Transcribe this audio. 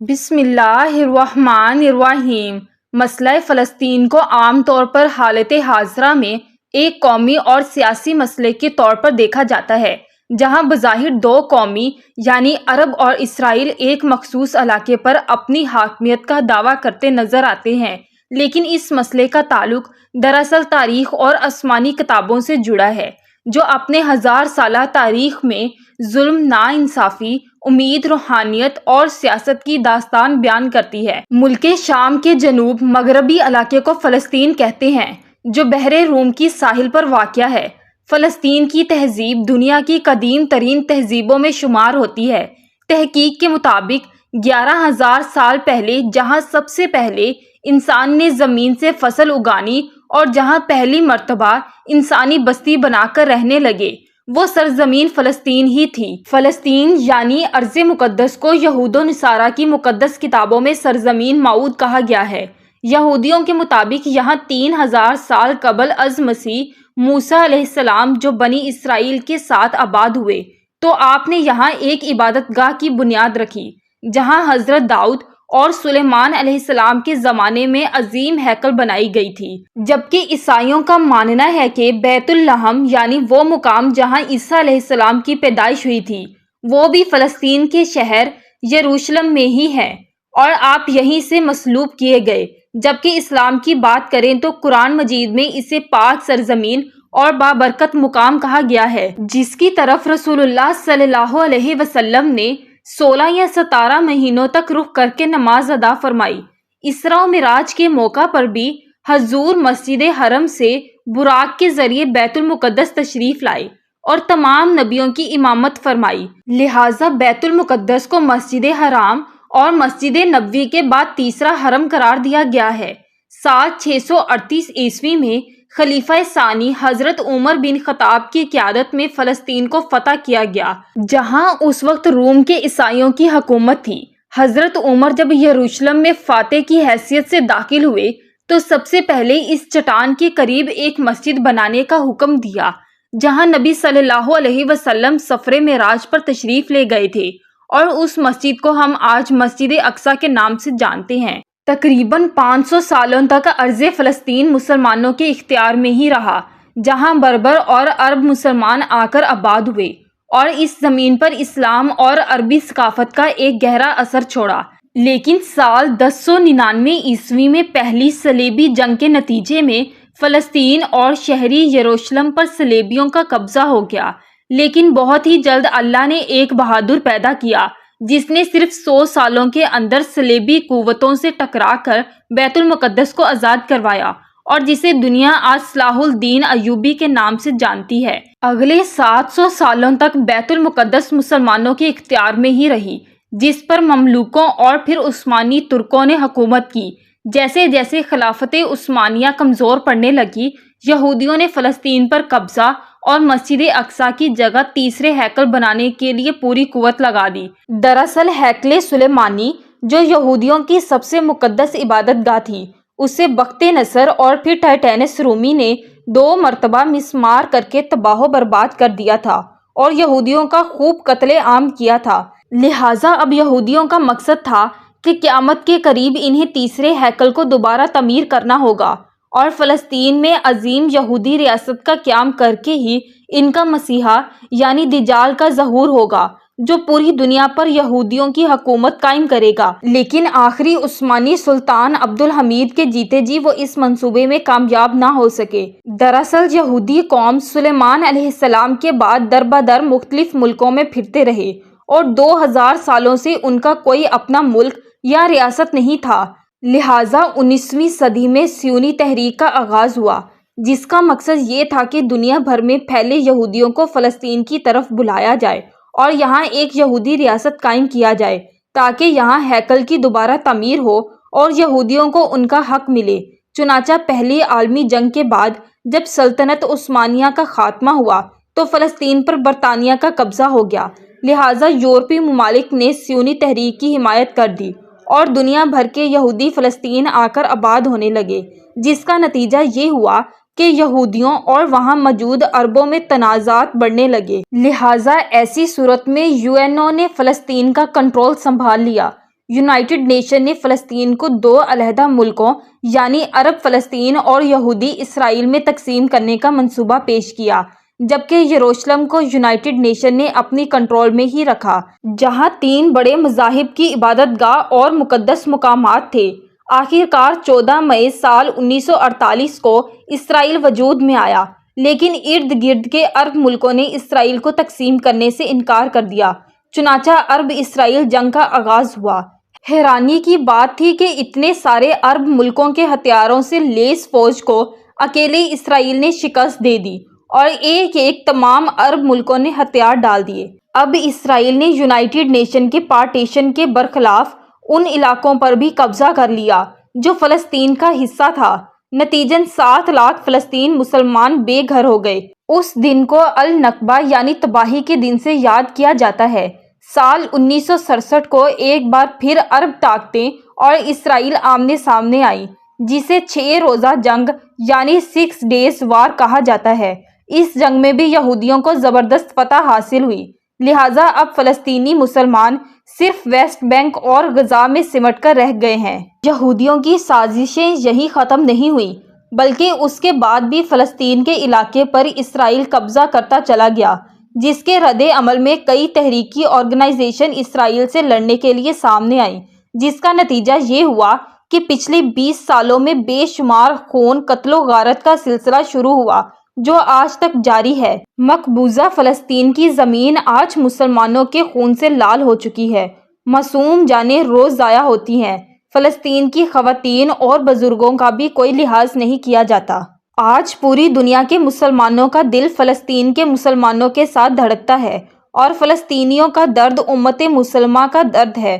بسم اللہ الرحمن الرحیم۔ مسئلہ فلسطین کو عام طور پر حالت حاضرہ میں ایک قومی اور سیاسی مسئلے کے طور پر دیکھا جاتا ہے، جہاں بظاہر دو قومی یعنی عرب اور اسرائیل ایک مخصوص علاقے پر اپنی حاکمیت کا دعویٰ کرتے نظر آتے ہیں، لیکن اس مسئلے کا تعلق دراصل تاریخ اور آسمانی کتابوں سے جڑا ہے، جو اپنے 1000 سالہ تاریخ میں ظلم، ناانصافی، امید، روحانیت اور سیاست کی داستان بیان کرتی ہے۔ ملک شام کے جنوب مغربی علاقے کو فلسطین کہتے ہیں، جو بحر روم کی ساحل پر واقع ہے۔ فلسطین کی تہذیب دنیا کی قدیم ترین تہذیبوں میں شمار ہوتی ہے۔ تحقیق کے مطابق 11,000 سال پہلے جہاں سب سے پہلے انسان نے زمین سے فصل اگانی اور جہاں پہلی مرتبہ انسانی بستی بنا کر رہنے لگے، وہ سرزمین فلسطین ہی تھی۔ فلسطین یعنی ارض مقدس کو یہود و نصارہ کی مقدس کتابوں میں سرزمین موعود کہا گیا ہے۔ یہودیوں کے مطابق یہاں 3000 سال قبل از مسیح موسیٰ علیہ السلام جو بنی اسرائیل کے ساتھ آباد ہوئے تو آپ نے یہاں ایک عبادت گاہ کی بنیاد رکھی، جہاں حضرت داؤد اور سلیمان علیہ السلام کے زمانے میں عظیم ہیکل بنائی گئی تھی، جبکہ عیسائیوں کا ماننا ہے کہ بیت لحم یعنی وہ مقام جہاں عیسیٰ علیہ السلام کی پیدائش ہوئی تھی، وہ بھی فلسطین کے شہر یروشلم میں ہی ہے اور آپ یہیں سے مصلوب کیے گئے۔ جبکہ اسلام کی بات کریں تو قرآن مجید میں اسے پاک سرزمین اور بابرکت مقام کہا گیا ہے، جس کی طرف رسول اللہ صلی اللہ علیہ وسلم نے 16 یا 17 مہینوں تک رخ کر کے نماز ادا فرمائی۔ اسراء و معراج کے موقع پر بھی حضور مسجد حرم سے براق کے ذریعے بیت المقدس تشریف لائے اور تمام نبیوں کی امامت فرمائی، لہٰذا بیت المقدس کو مسجد حرام اور مسجد نبوی کے بعد تیسرا حرم قرار دیا گیا ہے۔ سال 638 عیسوی میں خلیفہ ثانی حضرت عمر بن خطاب کی قیادت میں فلسطین کو فتح کیا گیا، جہاں اس وقت روم کے عیسائیوں کی حکومت تھی۔ حضرت عمر جب یروشلم میں فاتح کی حیثیت سے داخل ہوئے تو سب سے پہلے اس چٹان کے قریب ایک مسجد بنانے کا حکم دیا، جہاں نبی صلی اللہ علیہ وسلم سفر معراج پر تشریف لے گئے تھے، اور اس مسجد کو ہم آج مسجد اقصیٰ کے نام سے جانتے ہیں۔ تقریباً 500 سالوں تک ارض فلسطین مسلمانوں کے اختیار میں ہی رہا، جہاں بربر اور عرب مسلمان آ کر آباد ہوئے اور اس زمین پر اسلام اور عربی ثقافت کا ایک گہرا اثر چھوڑا۔ لیکن سال 1099 عیسوی میں پہلی صلیبی جنگ کے نتیجے میں فلسطین اور شہری یروشلم پر صلیبیوں کا قبضہ ہو گیا، لیکن بہت ہی جلد اللہ نے ایک بہادر پیدا کیا جس نے صرف 100 سالوں کے اندر صلیبی قوتوں سے ٹکرا کر بیت المقدس کو آزاد کروایا، اور جسے دنیا آج صلاح الدین ایوبی کے نام سے جانتی ہے۔ اگلے 700 سالوں تک بیت المقدس مسلمانوں کے اختیار میں ہی رہی، جس پر مملوکوں اور پھر عثمانی ترکوں نے حکومت کی۔ جیسے جیسے خلافت عثمانیہ کمزور پڑنے لگی، یہودیوں نے فلسطین پر قبضہ اور مسجد اقصیٰ کی جگہ تیسرے ہیکل بنانے کے لیے پوری قوت لگا دی۔ دراصل ہیکل سلیمانی جو یہودیوں کی سب سے مقدس عبادت گاہ تھی، اسے بخت نصر اور پھر ٹائٹینس رومی نے 2 مرتبہ مسمار کر کے تباہ و برباد کر دیا تھا اور یہودیوں کا خوب قتل عام کیا تھا۔ لہٰذا اب یہودیوں کا مقصد تھا کہ قیامت کے قریب انہیں تیسرے ہیکل کو دوبارہ تعمیر کرنا ہوگا اور فلسطین میں عظیم یہودی ریاست کا قیام کر کے ہی ان کا مسیحا یعنی دجال کا ظہور ہوگا، جو پوری دنیا پر یہودیوں کی حکومت قائم کرے گا۔ لیکن آخری عثمانی سلطان عبدالحمید کے جیتے جی وہ اس منصوبے میں کامیاب نہ ہو سکے۔ دراصل یہودی قوم سلیمان علیہ السلام کے بعد در بدر مختلف ملکوں میں پھرتے رہے اور 2000 سالوں سے ان کا کوئی اپنا ملک یا ریاست نہیں تھا۔ لہٰذا 19ویں صدی میں سیونی تحریک کا آغاز ہوا، جس کا مقصد یہ تھا کہ دنیا بھر میں پھیلے یہودیوں کو فلسطین کی طرف بلایا جائے اور یہاں ایک یہودی ریاست قائم کیا جائے تاکہ یہاں ہیکل کی دوبارہ تعمیر ہو اور یہودیوں کو ان کا حق ملے۔ چنانچہ پہلی عالمی جنگ کے بعد جب سلطنت عثمانیہ کا خاتمہ ہوا تو فلسطین پر برطانیہ کا قبضہ ہو گیا، لہٰذا یورپی ممالک نے سیونی تحریک کی حمایت کر دی اور دنیا بھر کے یہودی فلسطین آ کر آباد ہونے لگے، جس کا نتیجہ یہ ہوا کہ یہودیوں اور وہاں موجود عربوں میں تنازعات بڑھنے لگے۔ لہٰذا ایسی صورت میں یو این او نے فلسطین کا کنٹرول سنبھال لیا، یونائٹڈ نیشن نے فلسطین کو دو علیحدہ ملکوں یعنی عرب فلسطین اور یہودی اسرائیل میں تقسیم کرنے کا منصوبہ پیش کیا، جبکہ یروشلم کو یونائٹڈ نیشن نے اپنی کنٹرول میں ہی رکھا، جہاں 3 بڑے مذاہب کی عبادت گاہ اور مقدس مقامات تھے۔ آخرکار 14 مئی سال 1948 کو اسرائیل وجود میں آیا، لیکن ارد گرد کے عرب ملکوں نے اسرائیل کو تقسیم کرنے سے انکار کر دیا، چنانچہ عرب اسرائیل جنگ کا آغاز ہوا۔ حیرانی کی بات تھی کہ اتنے سارے عرب ملکوں کے ہتھیاروں سے لیس فوج کو اکیلے اسرائیل نے شکست دے دی اور ایک ایک تمام عرب ملکوں نے ہتھیار ڈال دیے۔ اب اسرائیل نے یونائٹڈ نیشن کے پارٹیشن کے برخلاف ان علاقوں پر بھی قبضہ کر لیا جو فلسطین کا حصہ تھا۔ نتیجن 7 لاکھ فلسطین مسلمان بے گھر ہو گئے۔ اس دن کو النکبہ یعنی تباہی کے دن سے یاد کیا جاتا ہے۔ سال 1967 کو ایک بار پھر عرب طاقتیں اور اسرائیل آمنے سامنے آئیں، جسے 6 روزہ جنگ یعنی 6 ڈیز وار کہا جاتا ہے۔ اس جنگ میں بھی یہودیوں کو زبردست فتح حاصل ہوئی، لہٰذا اب فلسطینی مسلمان صرف ویسٹ بینک اور غزہ میں سمٹ کر رہ گئے ہیں۔ یہودیوں کی سازشیں یہی ختم نہیں ہوئیں، بلکہ اس کے بعد بھی فلسطین کے علاقے پر اسرائیل قبضہ کرتا چلا گیا، جس کے رد عمل میں کئی تحریکی آرگنائزیشن اسرائیل سے لڑنے کے لیے سامنے آئیں، جس کا نتیجہ یہ ہوا کہ پچھلے 20 سالوں میں بے شمار خون، قتل و غارت کا سلسلہ شروع ہوا جو آج تک جاری ہے۔ مقبوضہ فلسطین کی زمین آج مسلمانوں کے خون سے لال ہو چکی ہے، معصوم جانیں روز ضائع ہوتی ہیں، فلسطین کی خواتین اور بزرگوں کا بھی کوئی لحاظ نہیں کیا جاتا۔ آج پوری دنیا کے مسلمانوں کا دل فلسطین کے مسلمانوں کے ساتھ دھڑکتا ہے اور فلسطینیوں کا درد امت مسلمہ کا درد ہے۔